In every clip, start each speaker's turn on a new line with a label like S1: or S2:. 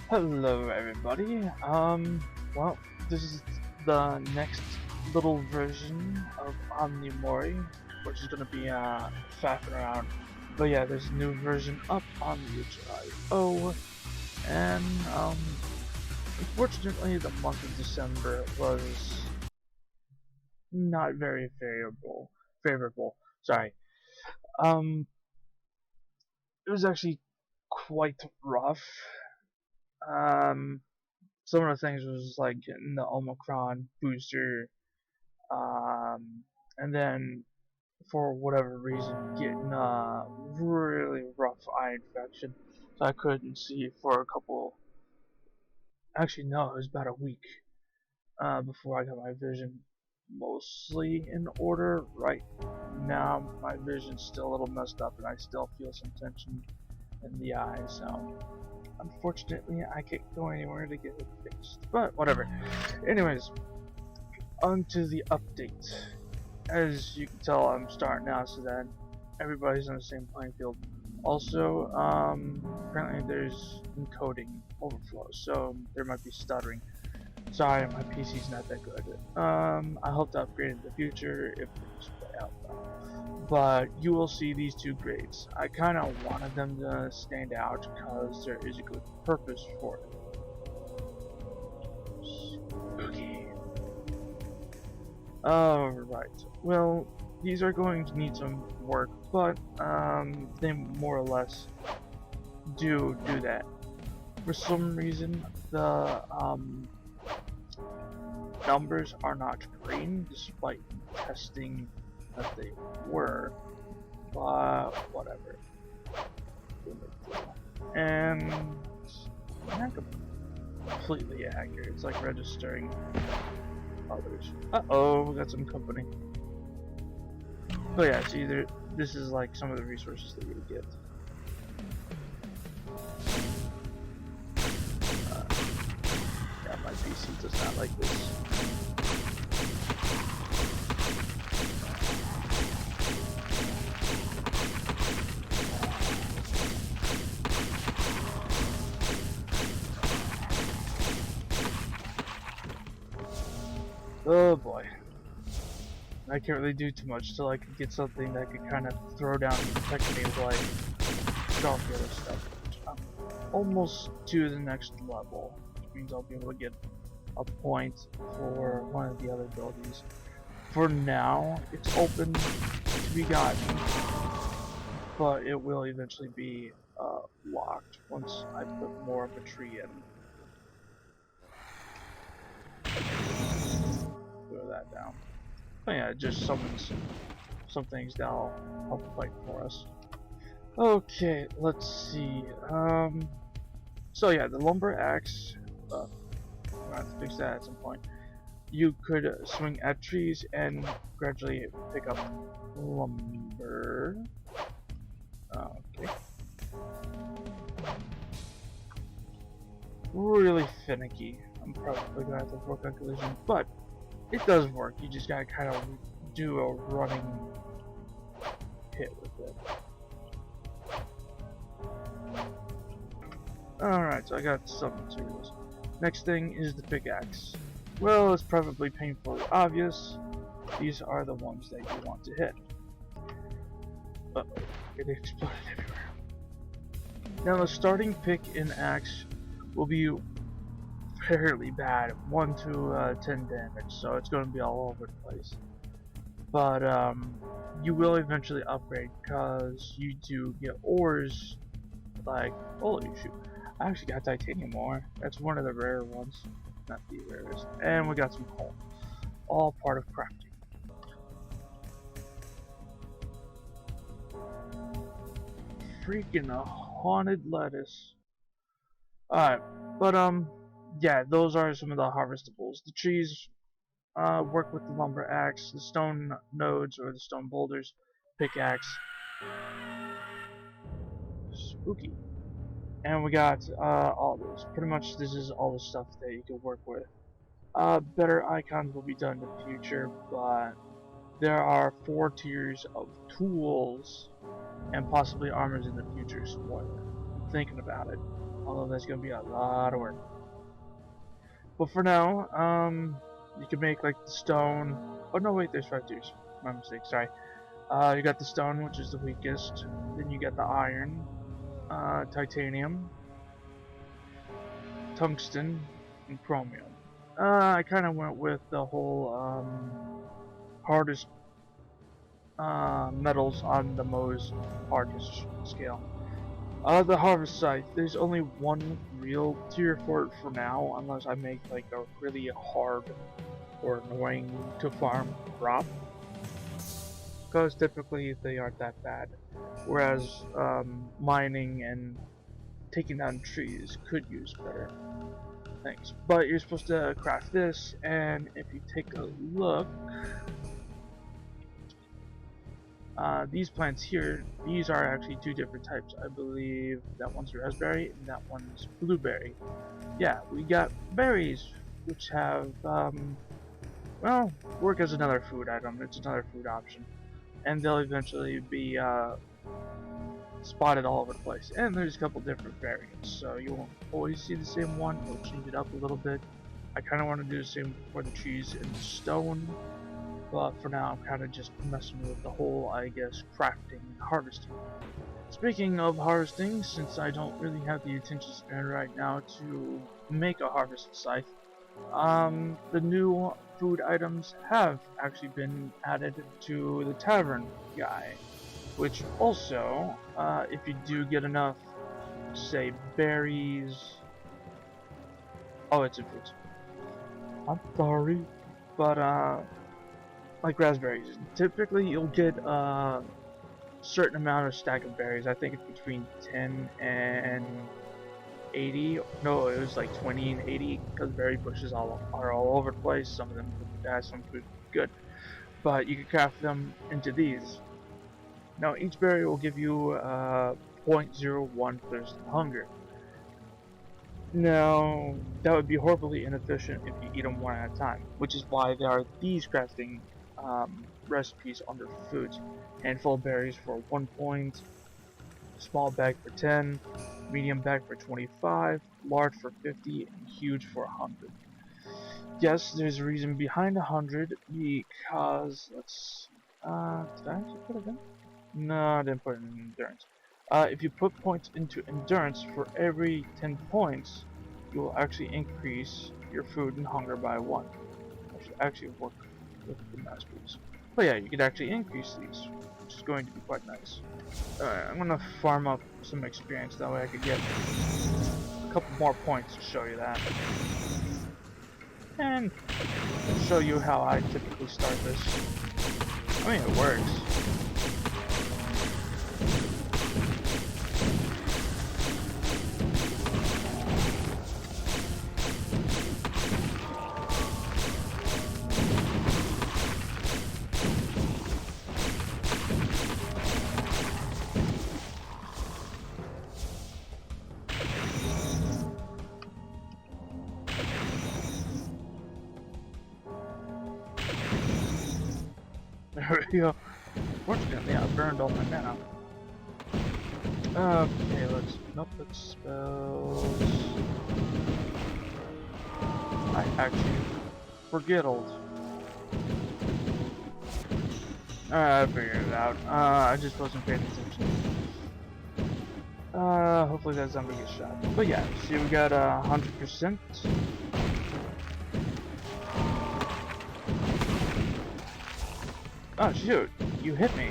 S1: Hello everybody. Well, this is the next little version of OmniMori, which is gonna be faffing around. But yeah, there's a new version up on the itch.io, and unfortunately the month of December was not very favorable. Favorable. Sorry. Um, it was actually quite rough. Um, some of the things was like getting the Omicron booster, and then for whatever reason getting a really rough eye infection, so I couldn't see for a couple. Actually, no, it was about a week before I got my vision mostly in order. Right now, my vision's still a little messed up, and I still feel some tension in the eye. So, unfortunately, I can't go anywhere to get it fixed. But whatever. Anyways, onto the update. As you can tell, I'm starting out so that everybody's on the same playing field. Also, apparently there's encoding overflow, so there might be stuttering. Sorry, my PC's not that good. I hope to upgrade in the future if things play out well. But you will see these two grades. I kind of wanted them to stand out because there is a good purpose for it. Spooky. Alright, well, these are going to need some work, but they more or less do that. For some reason, the numbers are not green, despite testing that they were, but whatever. And not completely accurate, it's like registering others. Uh-oh, we got some company. But yeah, it's either this is like some of the resources that you would get. Yeah, my PC does not like this. Oh boy. I can't really do too much till I could get something that could kind of throw down and protect me with like all the other stuff. I'm almost to the next level, which means I'll be able to get a point for one of the other abilities. For now, it's open to be gotten, but it will eventually be locked once I put more of a tree in. Throw that down. Oh yeah, it just summons some things that'll help fight for us. Okay, let's see. So yeah, the lumber axe. I'm gonna have to fix that at some point. You could swing at trees and gradually pick up lumber. Okay. Really finicky. I'm probably gonna have to work on collision, but it does work. You just gotta kind of do a running hit with it. Alright, so I got some materials. Next thing is the pickaxe. Well, it's probably painfully obvious. These are the ones that you want to hit. Uh-oh, it exploded everywhere. Now the starting pick in axe will be fairly bad, 1 to 10 damage, so it's going to be all over the place. But you will eventually upgrade because you do get ores like, holy shoot, I actually got titanium ore. That's one of the rare ones, not the rarest. And we got some coal, all part of crafting. Freaking haunted lettuce. Alright, but yeah, those are some of the harvestables. The trees work with the lumber axe, the stone nodes or the stone boulders, pickaxe. Spooky. And we got all those. Pretty much this is all the stuff that you can work with. Better icons will be done in the future, but there are 4 tiers of tools and possibly armors in the future. Spoiler. I'm thinking about it. although that's gonna be a lot of work. But for now, you can make like the stone. Oh no, wait, there's 5 tiers. My mistake. Sorry. You got the stone, which is the weakest. Then you got the iron, titanium, tungsten, and chromium. I kind of went with the whole hardest metals on the most hardest scale. The harvest site, there's only one real tier for it for now, unless I make like a really hard or annoying to farm crop, because typically they aren't that bad. Whereas mining and taking down trees could use better things. But you're supposed to craft this, and if you take a look, these plants here, these are actually 2 different types. I believe that one's raspberry and that one's blueberry. Yeah, we got berries, which have, well, work as another food item. It's another food option. And they'll eventually be spotted all over the place. And there's a couple different variants, so you won't always see the same one. We'll change it up a little bit. I kind of want to do the same for the trees and the stone. But for now, I'm kind of just messing with the whole, I guess, crafting and harvesting. Speaking of harvesting, since I don't really have the attention span right now to make a harvest scythe, the new food items have actually been added to the tavern guy, which also, if you do get enough, say, berries... Oh, it's in fruits. I'm sorry, but, like raspberries, typically you'll get a certain amount of stack of berries. I think it's between 10 and 80. No, it was like 20 and 80, because berry bushes are all over the place. Some of them bad, some food good, but you can craft them into these. Now each berry will give you 0.01 thirst and hunger. Now that would be horribly inefficient if you eat them one at a time, which is why there are these crafting recipes under foods. Handful of berries for 1 point, small bag for 10, medium bag for 25, large for 50, and huge for 100. Yes, there's a reason behind 100, because let's did I actually put it in? No, I didn't put it in endurance. If you put points into endurance, for every 10 points, you will actually increase your food and hunger by 1. I should actually work with the masters. But yeah, you could actually increase these, which is going to be quite nice. I'm gonna farm up some experience, that way I could get a couple more points to show you that. And show you how I typically start this. I mean, it works. There we go. Fortunately, I burned all my mana. Okay, let's spells. I actually forgettled. I figured it out. I just wasn't paying attention. Hopefully that zombie gets shot. But yeah, see, we got 100%. Oh shoot, you hit me.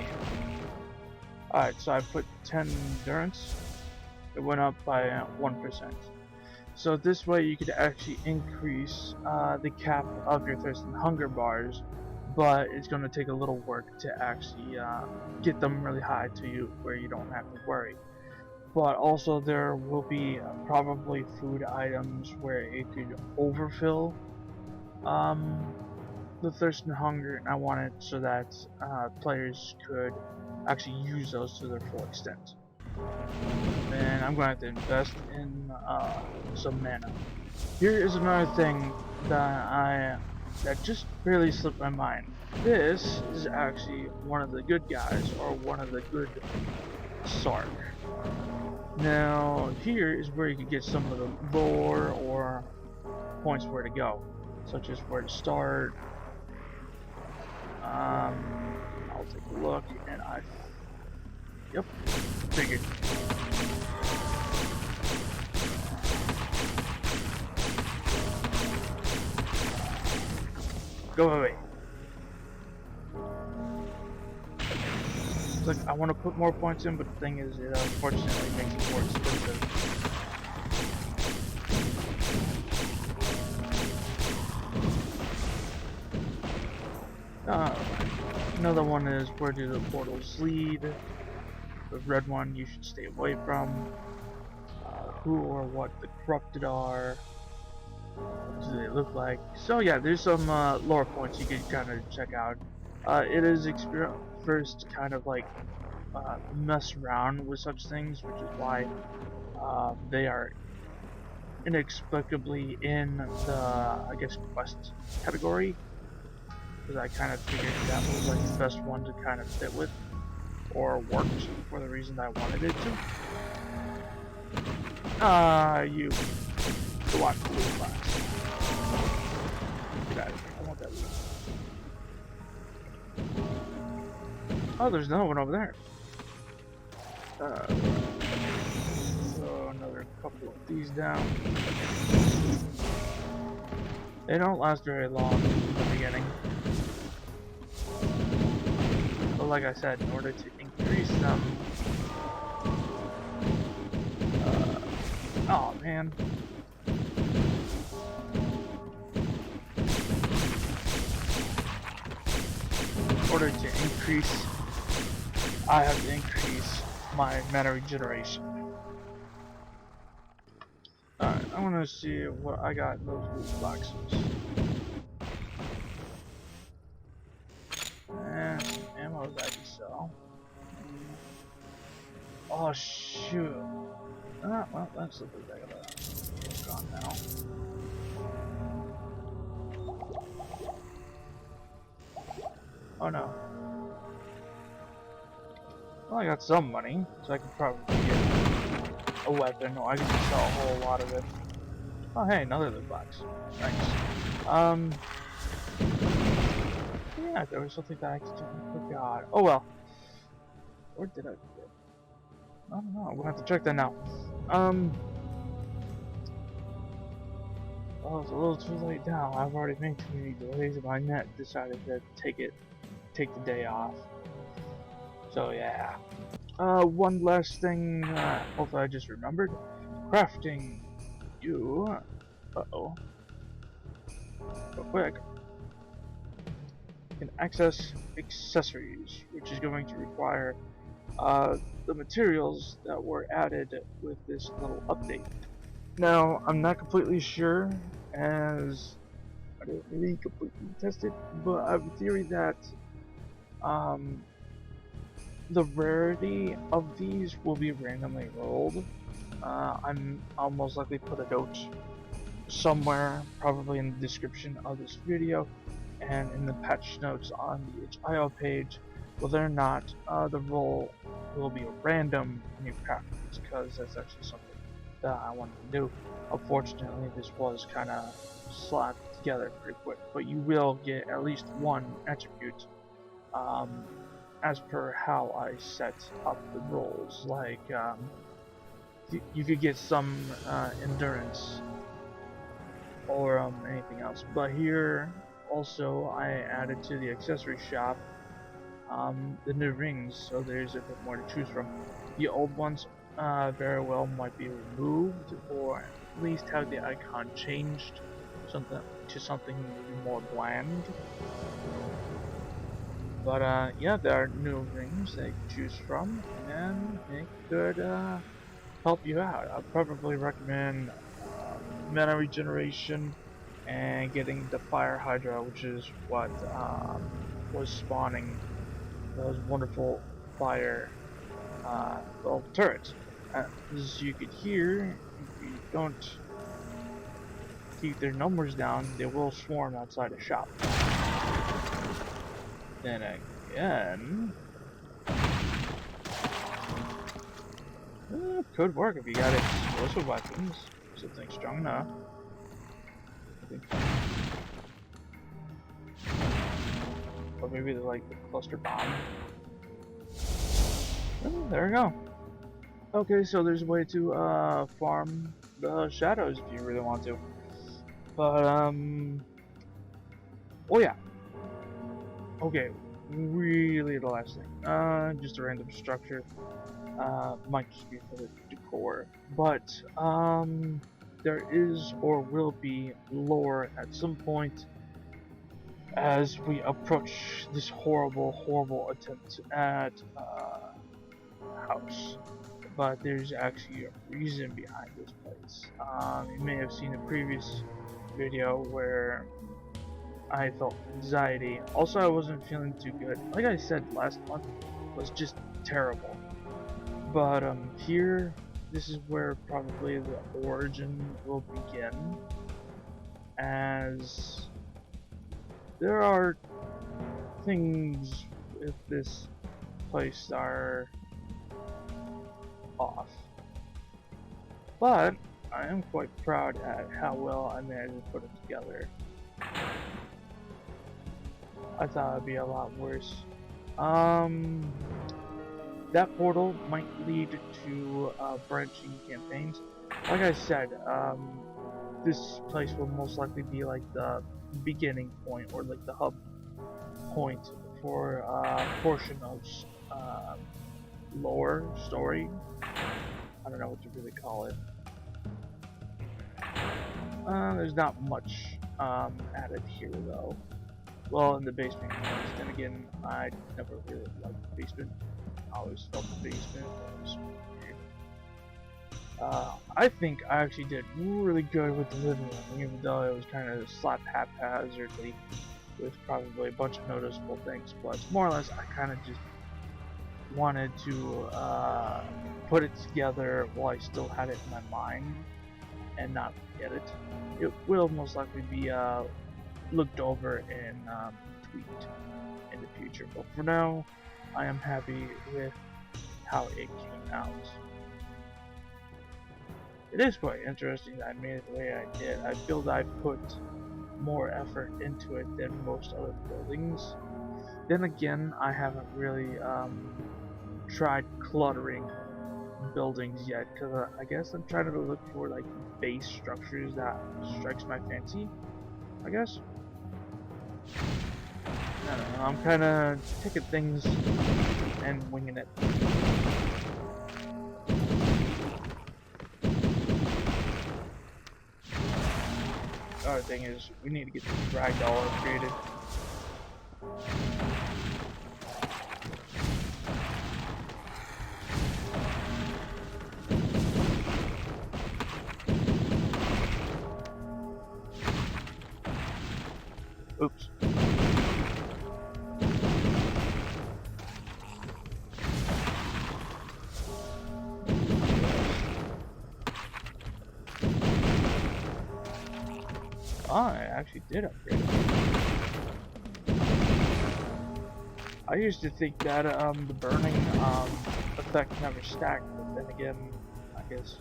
S1: Alright, so I put 10 endurance. It went up by 1%. So this way you could actually increase the cap of your thirst and hunger bars, but it's going to take a little work to actually get them really high to you where you don't have to worry. But also there will be probably food items where it could overfill the thirst and hunger, and I want it so that players could actually use those to their full extent. And I'm going to have to invest in some mana. Here is another thing that just barely slipped my mind. This is actually one of the good guys, or one of the good Sark. Now, here is where you can get some of the lore or points where to go, such as where to start. I'll take a look, and yep, figured. Go away. It's like I want to put more points in, but the thing is, it unfortunately makes it more expensive. Another one is where do the portals lead. The red one you should stay away from. Who or what the corrupted are. What do they look like? So yeah, there's some lore points you can kind of check out. It is first kind of like mess around with such things, which is why they are inexplicably in the, I guess, quest category. Because I kind of figured that was like the best one to kind of fit with, or worked for the reason I wanted it to. You go on cool class. Get out of here. I want that loot. Oh, there's another one over there. So another couple of these down. They don't last very long in the beginning. But like I said, in order to increase them... oh man. In order to increase, I have to increase my mana regeneration. Alright, I want to see what I got in those loot boxes. And some ammo that I can sell. Oh shoot. Well, that's a bit I gotta work on now. Oh no. Well, I got some money, so I could probably get a weapon, or I could just sell a whole lot of it. Oh hey, another loot box. Nice. Yeah, there was something that I forgot. Oh well. Where did I put it? I don't know, I'm gonna have to check that now. Well, it's a little too late now. I've already made too many delays, and my net decided to take the day off. So yeah. One last thing, hopefully I just remembered. Crafting. Uh-oh. Real quick. You can access accessories, which is going to require, the materials that were added with this little update. Now, I'm not completely sure, as I didn't really completely test it, but I have a theory that, the rarity of these will be randomly rolled. I'll most likely put a note somewhere, probably in the description of this video, and in the patch notes on the itch.io page, whether or not the roll will be random when you craft these, because that's actually something that I wanted to do. Unfortunately, this was kind of slapped together pretty quick, but you will get at least one attribute as per how I set up the rolls. Like, you could get some endurance or anything else, but here also I added to the accessory shop the new rings, so there's a bit more to choose from. The old ones very well might be removed, or at least have the icon changed to something more bland. But yeah, there are new rings that you can choose from, and it could help you out. I'd probably recommend mana regeneration and getting the fire hydra, which is what was spawning those wonderful fire little turrets. As you could hear, if you don't keep their numbers down, they will swarm outside a shop. Then again, Could work if you got explosive weapons. Something strong enough. I think. Or maybe they're like the cluster bomb. Oh, there we go. Okay, so there's a way to farm the shadows if you really want to. But oh yeah. Okay, really the last thing. Just a random structure. Might just be for the decor. But there is or will be lore at some point as we approach this horrible attempt at house. But there's actually a reason behind this place. You may have seen a previous video where I felt anxiety. Also, I wasn't feeling too good. Like I said, last month was just terrible. But here, this is where probably the origin will begin, as there are things with this place that are off. But I am quite proud at how well I managed to put it together. I thought it'd be a lot worse. That portal might lead to branching campaigns. Like I said, this place will most likely be like the beginning point or like the hub point for a portion of lore story. I don't know what to really call it. There's not much added here though. Well, in the basement, then again, I never really liked the basement. I always felt the basement was weird. I think I actually did really good with the living room, even though it was kind of slapped haphazardly with probably a bunch of noticeable things. But more or less, I kind of just wanted to put it together while I still had it in my mind and not forget it. It will most likely be looked over and tweaked in the future, but for now I am happy with how it came out. It is quite interesting that I made it the way I did. I feel that I put more effort into it than most other buildings. Then again, I haven't really tried cluttering buildings yet, because I guess I'm trying to look for like base structures that strikes my fancy, I guess. I don't know, I'm kind of taking things and winging it. The other thing is, we need to get this ragdoll upgraded. Oops. Oh, I actually did upgrade it. I used to think that the burning effect never stacked, but then again, I guess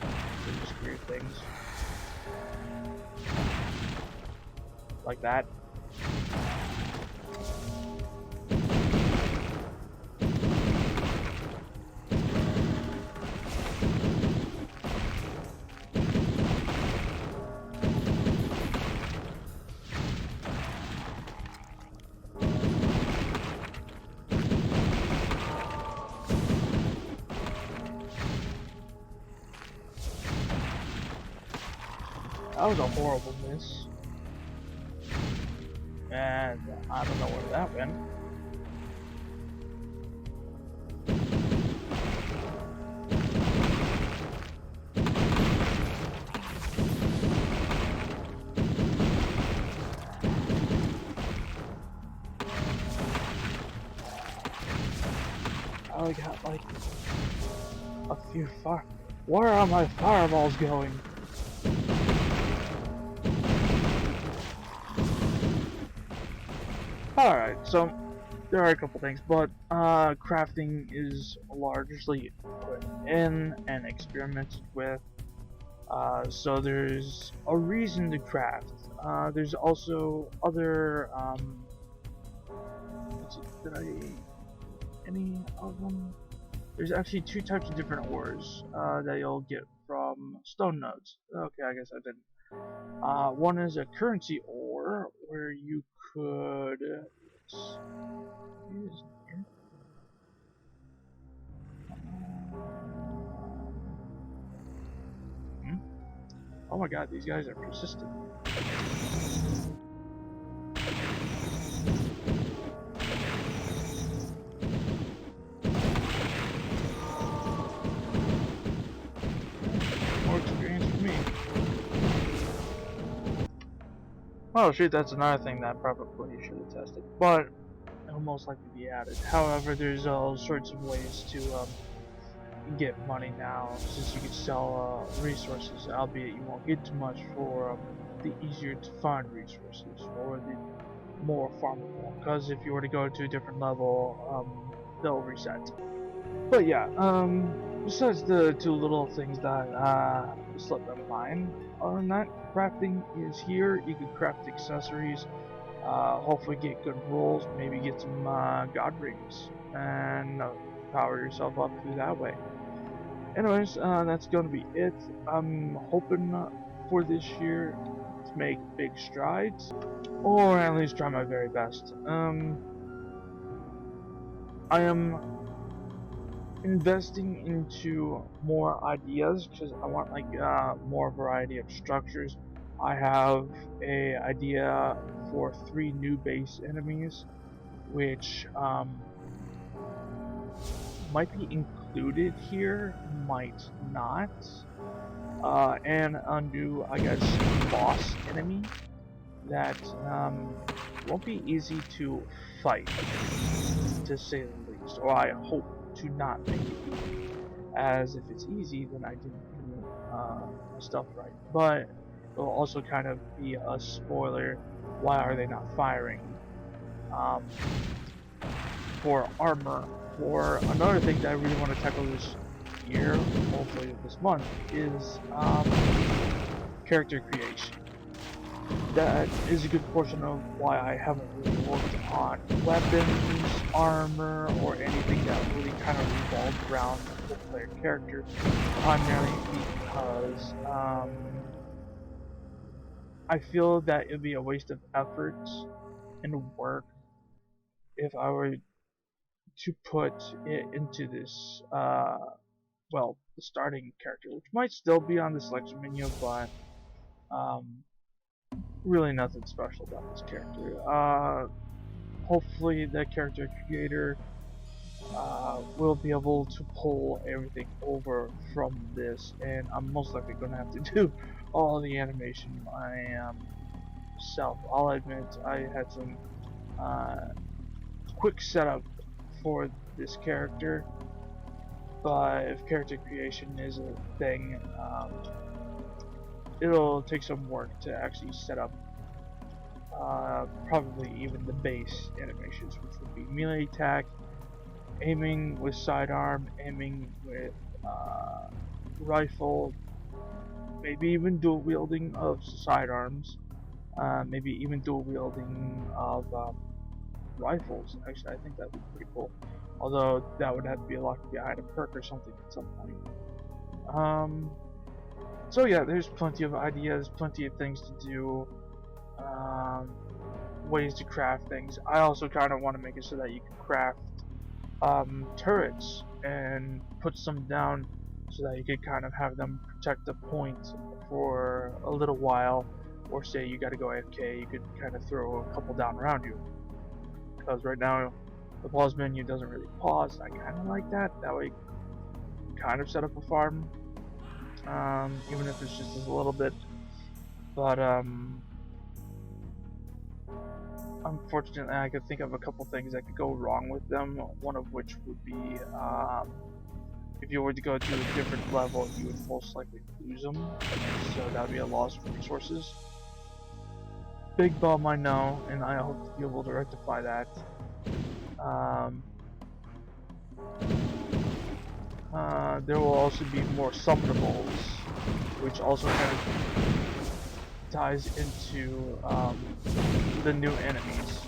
S1: they just weird things like that. That was a horrible miss. And I don't know where that went. I only got like a few fire. Where are my fireballs going? Alright, so there are a couple things, but crafting is largely put in and experimented with. So there's a reason to craft. There's also other let's see, did I any of them? There's actually two types of different ores that you'll get from stone nodes. Okay, I guess I didn't. One is a currency ore where you could. Hmm? Oh my god, these guys are persistent. More experience for me. Oh shoot, that's another thing that probably should have tested, but it'll most likely be added. However, there's all sorts of ways to get money now, since you can sell resources, albeit you won't get too much for the easier to find resources, or the more farmable, because if you were to go to a different level, they'll reset. But yeah, besides the two little things that slipped my mind, other than that, crafting is here. You can craft accessories, hopefully get good rolls, maybe get some god rings, and power yourself up through that way. Anyways, that's going to be it. I'm hoping for this year to make big strides, or at least try my very best. I am investing into more ideas because I want like more variety of structures. I have a idea for 3 new base enemies, which might be included here, might not. And a new, I guess, boss enemy that won't be easy to fight, to say the least. Or I hope to not make it easy, as if it's easy, then I didn't do my stuff right. But it'll also kind of be a spoiler. Why are they not firing? Um, for armor. For another thing that I really want to tackle this year, hopefully this month, is character creation. That is a good portion of why I haven't really worked on weapons, armor, or anything that really kind of revolved around the player character, primarily because I feel that it would be a waste of effort and work if I were to put it into this, well, the starting character, which might still be on the selection menu, but really nothing special about this character. Hopefully the character creator will be able to pull everything over from this, and I'm most likely going to have to do all the animation myself. I'll admit I had some quick setup for this character, but if character creation is a thing, it'll take some work to actually set up probably even the base animations, which would be melee attack, aiming with sidearm, aiming with rifle, maybe even dual wielding of sidearms, maybe even dual wielding of rifles. Actually, I think that'd be pretty cool. Although that would have to be locked behind a perk or something at some point. So yeah, there's plenty of ideas, plenty of things to do, ways to craft things. I also kind of want to make it so that you can craft turrets and put some down so that you could kind of have them protect the point for a little while, or say you got to go AFK, you could kind of throw a couple down around you. Because right now the pause menu doesn't really pause. I kind of like that. That way, you kind of set up a farm, even if it's just a little bit. But unfortunately, I could think of a couple things that could go wrong with them. One of which would be if you were to go to a different level, you would most likely lose them. So that would be a loss of resources. Big bum, I know, and I hope to be able to rectify that. There will also be more summonables, which also kind of ties into the new enemies.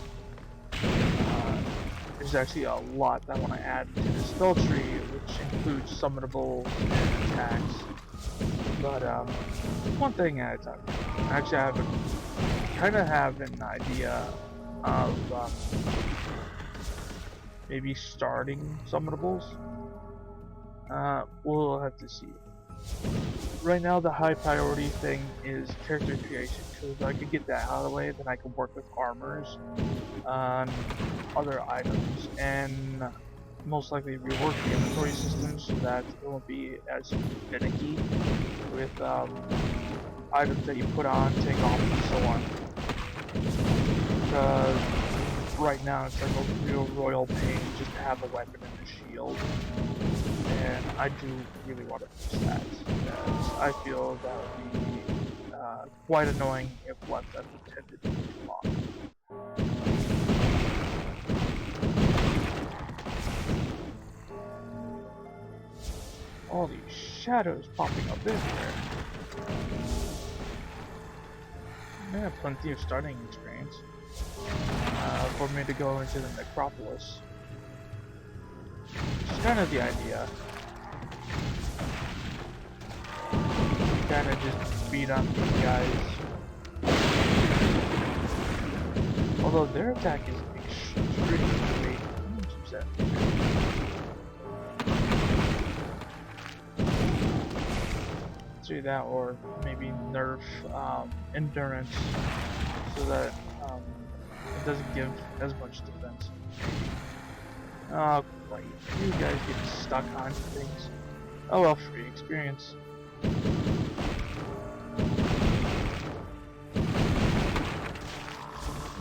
S1: There's actually a lot that I want to add to the spell tree, which includes summonables and attacks. But one thing at a time. Actually, I kind of have an idea of maybe starting summonables. We'll have to see. Right now, the high priority thing is character creation, because if I could get that out of the way, then I can work with armors on other items, and most likely rework the inventory system so that it won't be as finicky with items that you put on, take off, and so on. Because right now it's like a real royal pain just to have a weapon and a shield. And I do really want to fix that, because I feel that would be quite annoying if left unattended for too long. All these shadows popping up everywhere. I have plenty of starting experience for me to go into the necropolis. It's kind of the idea. Kind of just beat on these guys. Although their attack is extremely upset. Do that, or maybe nerf endurance so that it doesn't give as much defense. Oh, great. You guys get stuck on things. Oh well, free experience.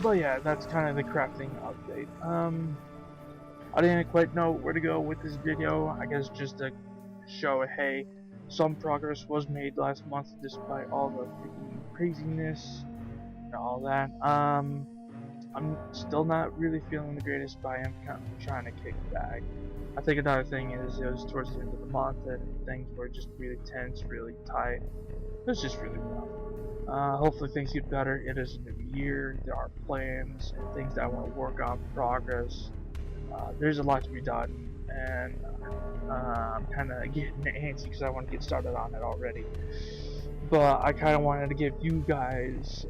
S1: But yeah, that's kind of the crafting update. I didn't quite know where to go with this video. I guess just to show, hey, some progress was made last month despite all the freaking craziness and all that. I'm still not really feeling the greatest, but I am kind of trying to kick back. I think another thing is it was towards the end of the month and things were just really tense, really tight. It was just really rough. Hopefully things get better. It is a new year. There are plans and things that I want to work on, progress. There's a lot to be done, and I'm kind of getting antsy because I want to get started on it already. But I kind of wanted to give you guys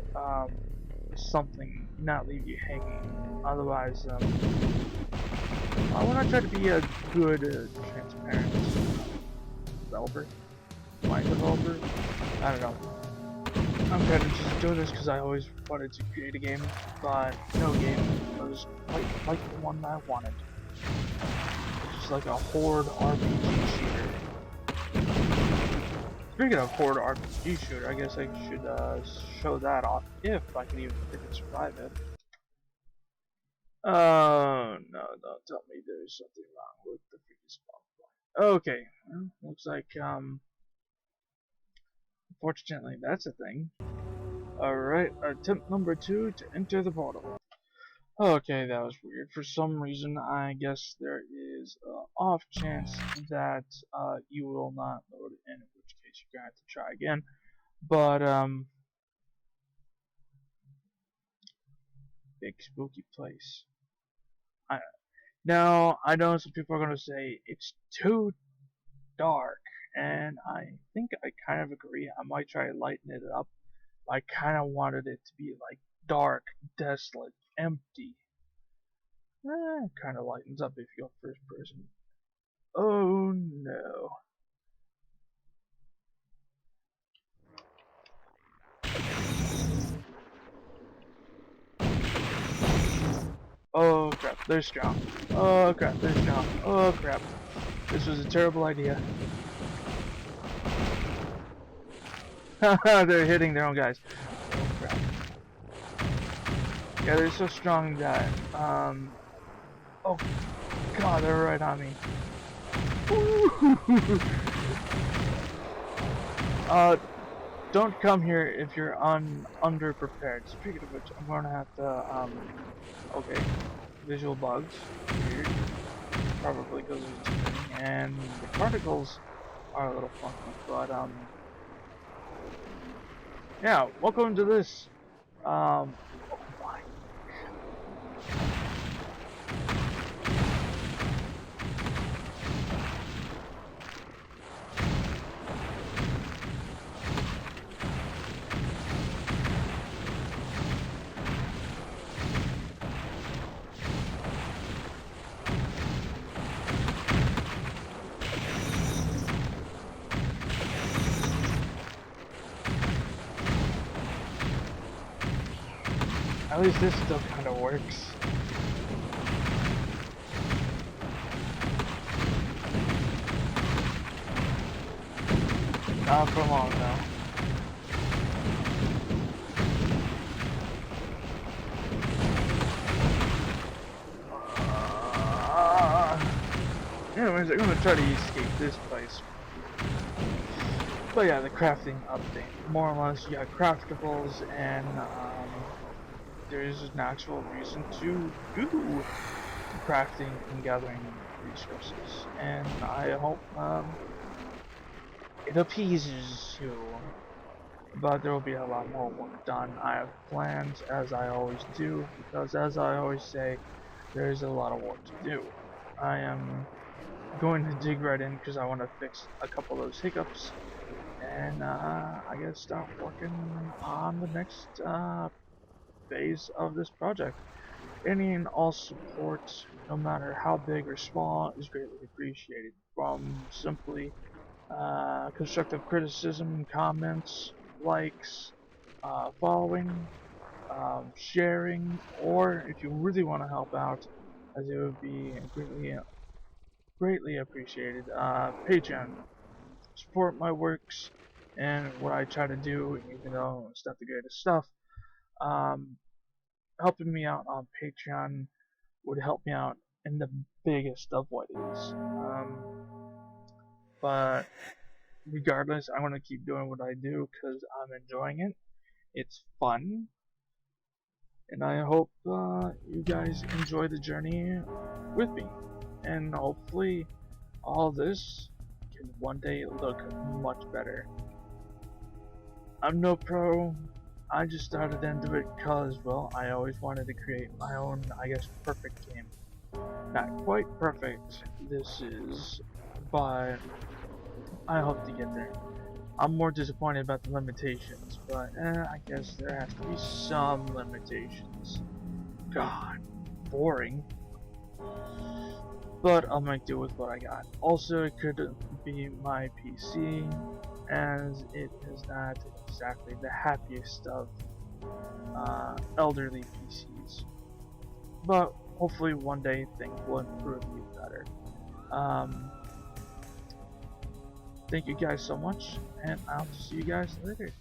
S1: something, not leave you hanging. Otherwise, I want to try to be a good, transparent developer. My developer? I don't know. I'm kind of just doing this because I always wanted to create a game, but no game was quite like the one I wanted. Just like a horde RPG shooter. Speaking of horde RPG shooter, I guess I should show that off if I can even freaking survive it. Oh no, don't tell me there's something wrong with the freaking spawn point. Okay, well, looks like unfortunately that's a thing. Alright, attempt number 2 to enter the portal. Okay, that was weird. For some reason, I guess there is an off chance that you will not load it in which case you're going to have to try again. But, big spooky place. Now, I know some people are going to say it's too dark, and I think I kind of agree. I might try to lighten it up. I kind of wanted it to be like dark, desolate, empty. Kind of lightens up if you go first person. Oh no. Oh crap, they're strong. Oh crap, they're strong. Oh crap. This was a terrible idea. Haha, they're hitting their own guys. Oh crap. Yeah, they're so strong that, oh god, they're right on me. Don't come here if you're underprepared. Speaking of which, I'm gonna have to, okay. visual bugs. Weird. Probably because of the tuning, and the particles are a little funky, but yeah, welcome to this, oh my. At least this still kind of works. Not for long though. Anyways, I'm gonna try to escape this place. But yeah, the crafting update. More or less, you got craftables, and there's an actual reason to do crafting and gathering resources. And I hope it appeases you. But there will be a lot more work done. I have plans, as I always do, because as I always say, there is a lot of work to do. I am going to dig right in because I want to fix a couple of those hiccups, and I gotta start working on the next phase of this project. Any and all support, no matter how big or small, is greatly appreciated. From simply constructive criticism, comments, likes, following, sharing, or if you really want to help out, as it would be greatly appreciated. Patreon, support my works and what I try to do, even though it's not the greatest stuff. Um, Helping me out on Patreon would help me out in the biggest of ways. But regardless, I want to keep doing what I do because I'm enjoying it. It's fun, and I hope you guys enjoy the journey with me. And hopefully, all this can one day look much better. I'm no pro. I just started into it because, well, I always wanted to create my own, I guess, perfect game. Not quite perfect, this is, but I hope to get there. I'm more disappointed about the limitations, but I guess there has to be some limitations. God, boring. But I'll make do with what I got. Also, it could be my PC, as it is not exactly the happiest of elderly PCs. But hopefully one day things will improve and get better. Thank you guys so much, and I'll see you guys later.